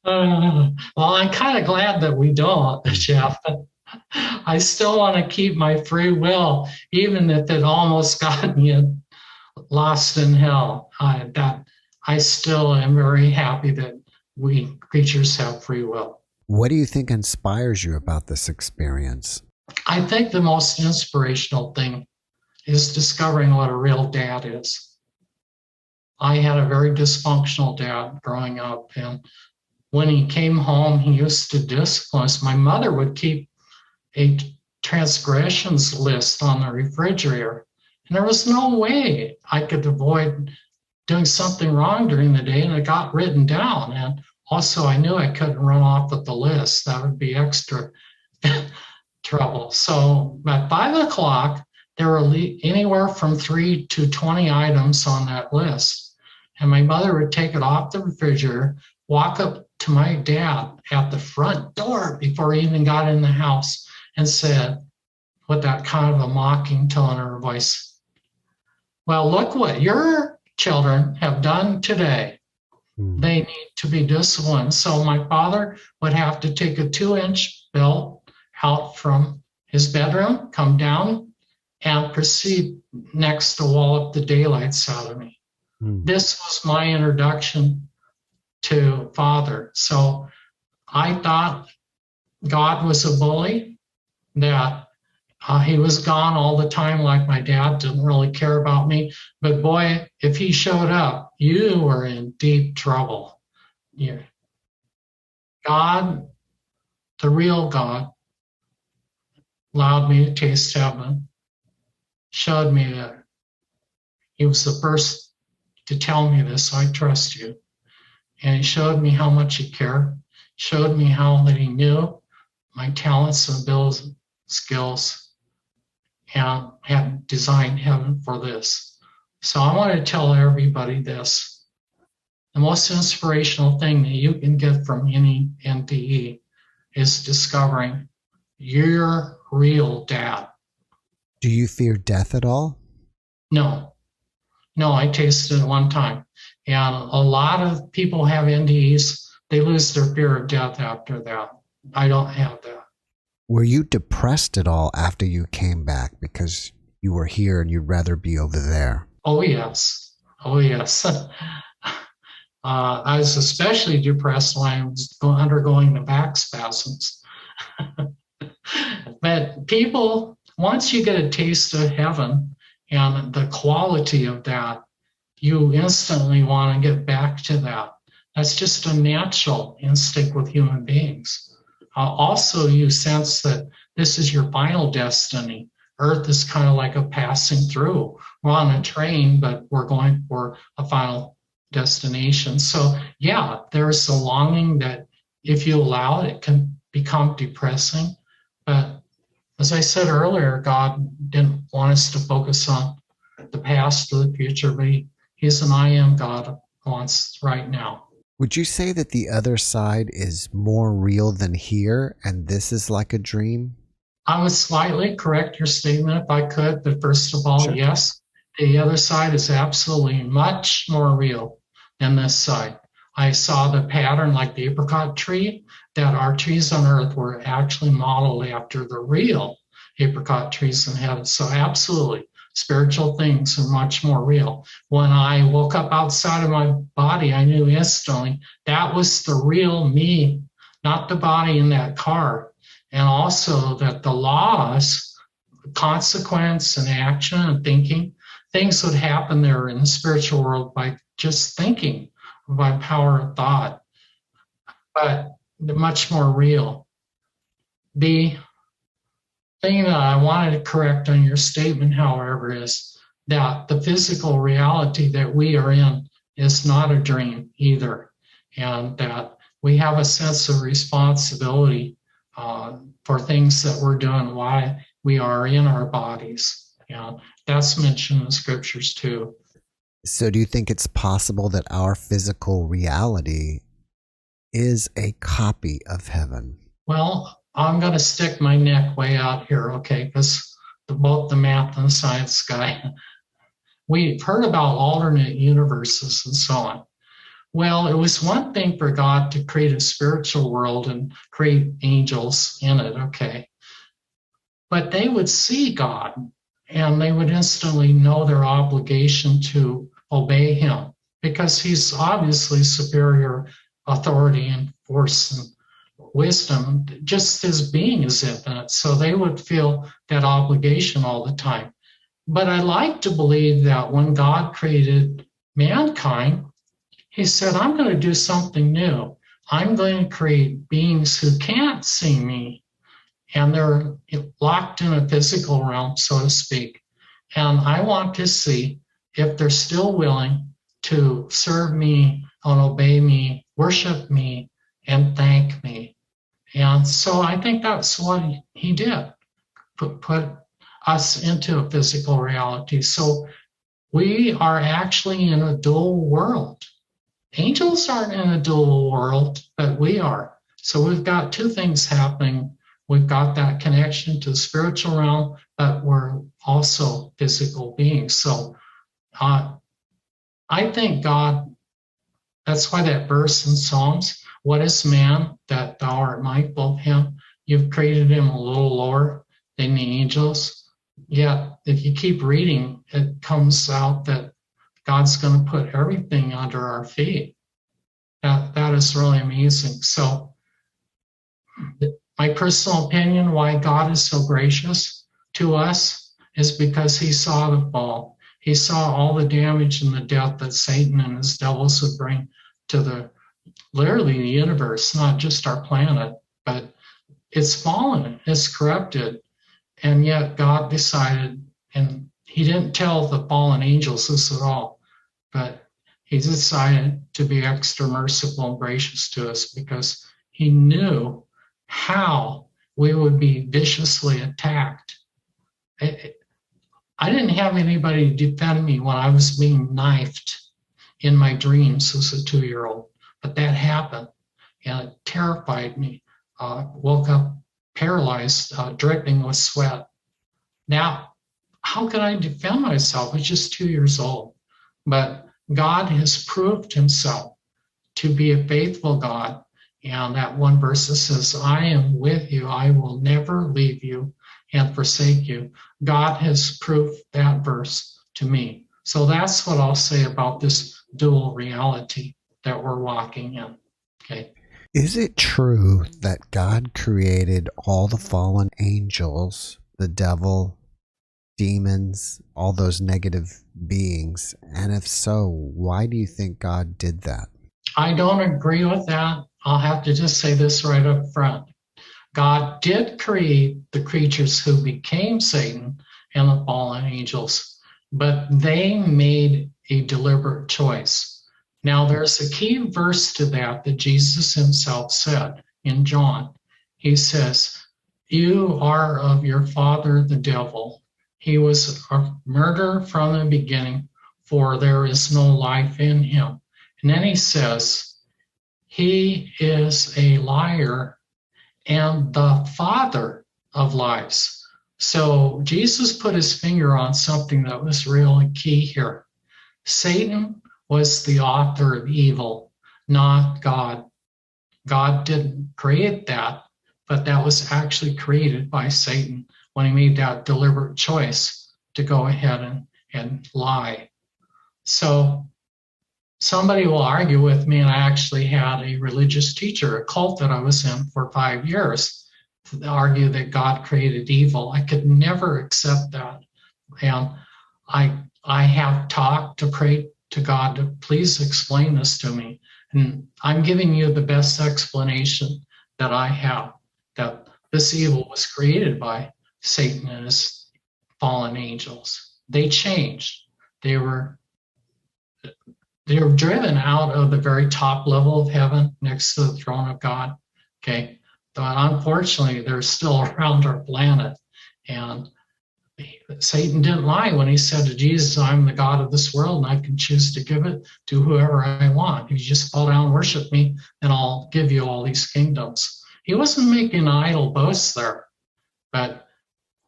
Well, I'm kind of glad that we don't, Jeff. I still want to keep my free will, even if it almost got me lost in hell. I still am very happy that we creatures have free will. What do you think inspires you about this experience? I think the most inspirational thing is discovering what a real dad is. I had a very dysfunctional dad growing up, and when he came home, he used to discipline us. My mother would keep a transgressions list on the refrigerator, and there was no way I could avoid doing something wrong during the day, and it got written down. And also, I knew I couldn't run off with the list. That would be extra trouble. So at 5 o'clock, there were anywhere from 3 to 20 items on that list. And my mother would take it off the refrigerator, walk up to my dad at the front door before he even got in the house and said, with that kind of a mocking tone in her voice, well, look what your children have done today. They need to be disciplined. So my father would have to take a 2-inch belt out from his bedroom, come down, and proceed next to wall up the daylights out of me. This was my introduction to Father. So I thought God was a bully, that he was gone all the time like my dad, didn't really care about me. But boy, if he showed up, you were in deep trouble. Yeah. God, the real God, allowed me to taste heaven, showed me that he was the first to tell me this, I trust you. And he showed me how much he cared, showed me how that he knew my talents and abilities, skills, and had designed heaven for this. So I want to tell everybody this. The most inspirational thing that you can get from any NDE is discovering your real dad. Do you fear death at all? No, I tasted it one time. And a lot of people have NDEs. They lose their fear of death after that. I don't have that. Were you depressed at all after you came back because you were here and you'd rather be over there? Oh, yes. I was especially depressed when I was undergoing the back spasms. But people, once you get a taste of heaven and the quality of that, you instantly want to get back to that. That's just a natural instinct with human beings. Also, you sense that this is your final destiny. Earth is kind of like a passing through. We're on a train, but we're going for a final destination. So, yeah, there's a longing that if you allow it, it can become depressing. But as I said earlier, God didn't want us to focus on the past or the future, but He's an I am God who wants right now. Would you say that the other side is more real than here, and this is like a dream? I would slightly correct your statement if I could, but first of all, Sure. Yes, the other side is absolutely much more real than this side. I saw the pattern like the apricot tree, that our trees on earth were actually modeled after the real apricot trees in heaven. So absolutely, spiritual things are much more real. When I woke up outside of my body, I knew instantly that was the real me, not the body in that car. And also that the laws, consequence and action and thinking, things would happen there in the spiritual world by just thinking, by power of thought, but they're much more real. The thing that I wanted to correct on your statement, however, is that the physical reality that we are in is not a dream either, and that we have a sense of responsibility for things that we're doing while we are in our bodies. That's mentioned in the scriptures too. So do you think it's possible that our physical reality is a copy of heaven? Well, I'm going to stick my neck way out here, okay, because both the math and the science guy, we've heard about alternate universes and so on. Well, it was one thing for God to create a spiritual world and create angels in it, okay. But they would see God and they would instantly know their obligation to obey him because he's obviously superior authority and force and wisdom. Just his being is infinite. So they would feel that obligation all the time. But I like to believe that when God created mankind, he said, I'm going to do something new. I'm going to create beings who can't see me. And they're locked in a physical realm, so to speak. And I want to see if they're still willing to serve me and obey me, worship me, and thank me. And so I think that's what he did, put us into a physical reality. So we are actually in a dual world. Angels aren't in a dual world, but we are. So we've got two things happening. We've got that connection to the spiritual realm, but we're also physical beings. So I think God, that's why that verse in Psalms, what is man that thou art mindful of him? You've created him a little lower than the angels. Yet, if you keep reading, it comes out that God's going to put everything under our feet. That is really amazing. So, my personal opinion, why God is so gracious to us, is because he saw the fall. He saw all the damage and the death that Satan and his devils would bring to literally the universe, not just our planet, but it's fallen, it's corrupted. And yet God decided, and he didn't tell the fallen angels this at all, but he decided to be extra merciful and gracious to us because he knew how we would be viciously attacked. I didn't have anybody defend me when I was being knifed in my dreams as a 2-year-old, but that happened and it terrified me. Woke up paralyzed, dripping with sweat. Now, how could I defend myself? I was just 2 years old. But God has proved himself to be a faithful God. And that one verse that says, I am with you, I will never leave you and forsake you. God has proved that verse to me. So that's what I'll say about this dual reality that we're walking in. Okay. Is it true that God created all the fallen angels, the devil, demons, all those negative beings? And if so, why do you think God did that? I don't agree with that. I'll have to just say this right up front. God did create the creatures who became Satan and the fallen angels, but they made a deliberate choice. Now, there's a key verse to that Jesus himself said in John. He says, you are of your father, the devil. He was a murderer from the beginning, for there is no life in him. And then he says, he is a liar and the father of lies. So Jesus put his finger on something that was really key here. Satan was the author of evil, not God. God didn't create that, but that was actually created by Satan when he made that deliberate choice to go ahead and lie. So somebody will argue with me, and I actually had a religious teacher, a cult that I was in for 5 years, to argue that God created evil. I could never accept that. And I have talked to pray to God to please explain this to me. And I'm giving you the best explanation that I have, that this evil was created by Satan and his fallen angels. They changed. They were driven out of the very top level of heaven next to the throne of God. Okay. But unfortunately, they're still around our planet. And Satan didn't lie when he said to Jesus, I'm the God of this world and I can choose to give it to whoever I want. If you just fall down and worship me, then I'll give you all these kingdoms. He wasn't making an idle boast there, but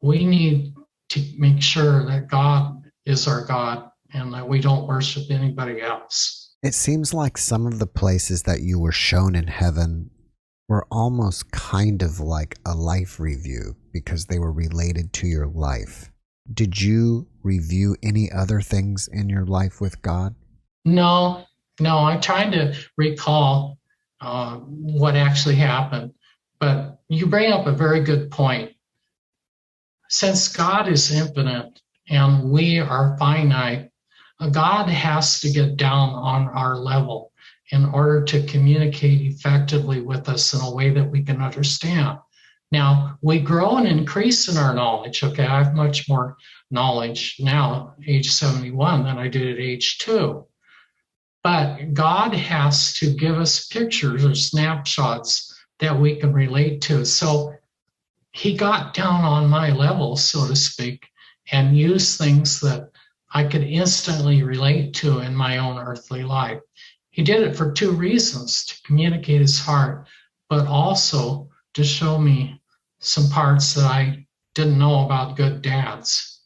we need to make sure that God is our God and that we don't worship anybody else. It seems like some of the places that you were shown in heaven were almost kind of like a life review because they were related to your life. Did you review any other things in your life with God? No, I'm trying to recall what actually happened. But you bring up a very good point. Since God is infinite and we are finite, God has to get down on our level in order to communicate effectively with us in a way that we can understand. Now, we grow and increase in our knowledge. Okay, I have much more knowledge now, age 71, than I did at age 2. But God has to give us pictures or snapshots that we can relate to. So he got down on my level, so to speak, and used things that I could instantly relate to in my own earthly life. He did it for two reasons: to communicate his heart, but also to show me some parts that I didn't know about good dads,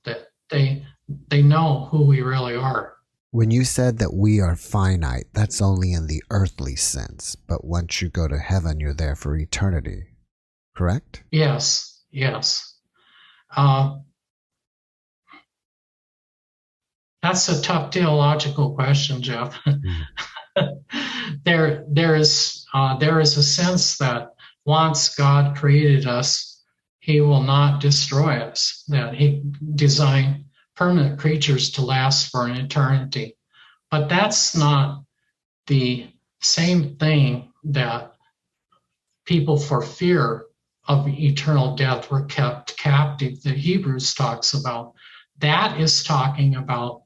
that they know who we really are. When you said that we are finite, that's only in the earthly sense, but once you go to heaven, you're there for eternity, correct? Yes, yes. That's a tough theological question, Jeff. There is a sense that once God created us, He will not destroy us, that He designed permanent creatures to last for an eternity. But that's not the same thing that people, for fear of eternal death, were kept captive, that Hebrews talks about. That is talking about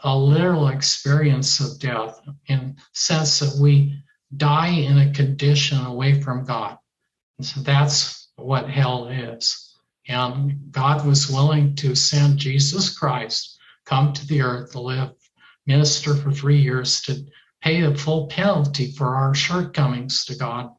a literal experience of death, in the sense that we die in a condition away from God. And so that's what hell is. And God was willing to send Jesus Christ, come to the earth to live, minister for 3 years, to pay the full penalty for our shortcomings to God,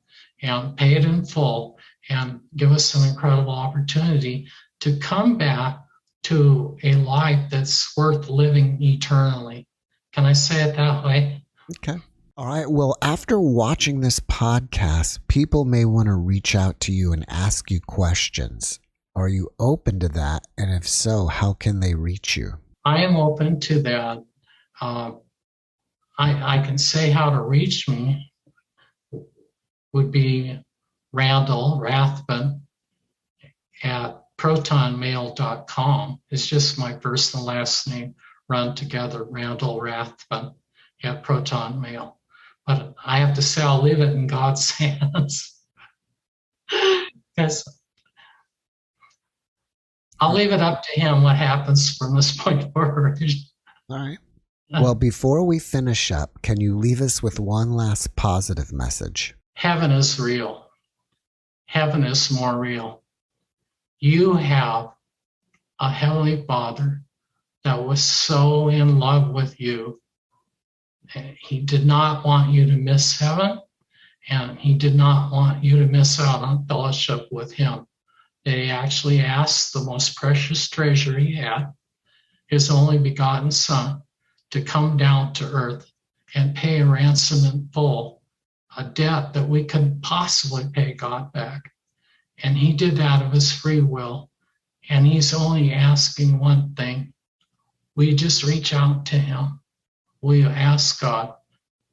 and pay it in full, and give us an incredible opportunity to come back to a life that's worth living eternally. Can I say it that way? Okay. All right. Well, after watching this podcast, people may want to reach out to you and ask you questions. Are you open to that? And if so, how can they reach you? I am open to that. I can say how to reach me would be Randall Rathbun at protonmail.com. It's just my first and last name run together, Randall Rathbun at protonmail. But I have to say, I'll leave it in God's hands. Because I'll leave it up to Him what happens from this point forward. All right. Well, before we finish up, can you leave us with one last positive message? Heaven is real. Heaven is more real. You have a Heavenly Father that was so in love with you. He did not want you to miss heaven, and He did not want you to miss out on fellowship with Him. That He actually asked the most precious treasure He had, His only begotten Son, to come down to earth and pay a ransom in full, a debt that we couldn't possibly pay God back. And He did that of His free will. And He's only asking one thing. We just reach out to Him. Will you ask God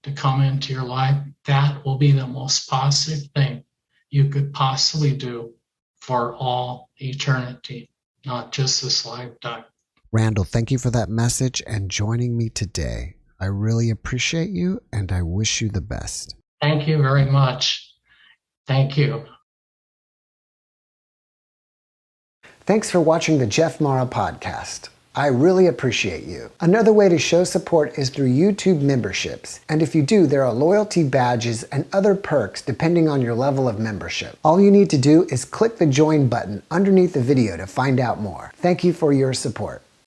to come into your life? That will be the most positive thing you could possibly do for all eternity, not just this lifetime. Randall, thank you for that message and joining me today. I really appreciate you, and I wish you the best. Thank you very much. Thank you. Thanks for watching the JeffMara podcast. I really appreciate you. Another way to show support is through YouTube memberships. And if you do, there are loyalty badges and other perks depending on your level of membership. All you need to do is click the join button underneath the video to find out more. Thank you for your support.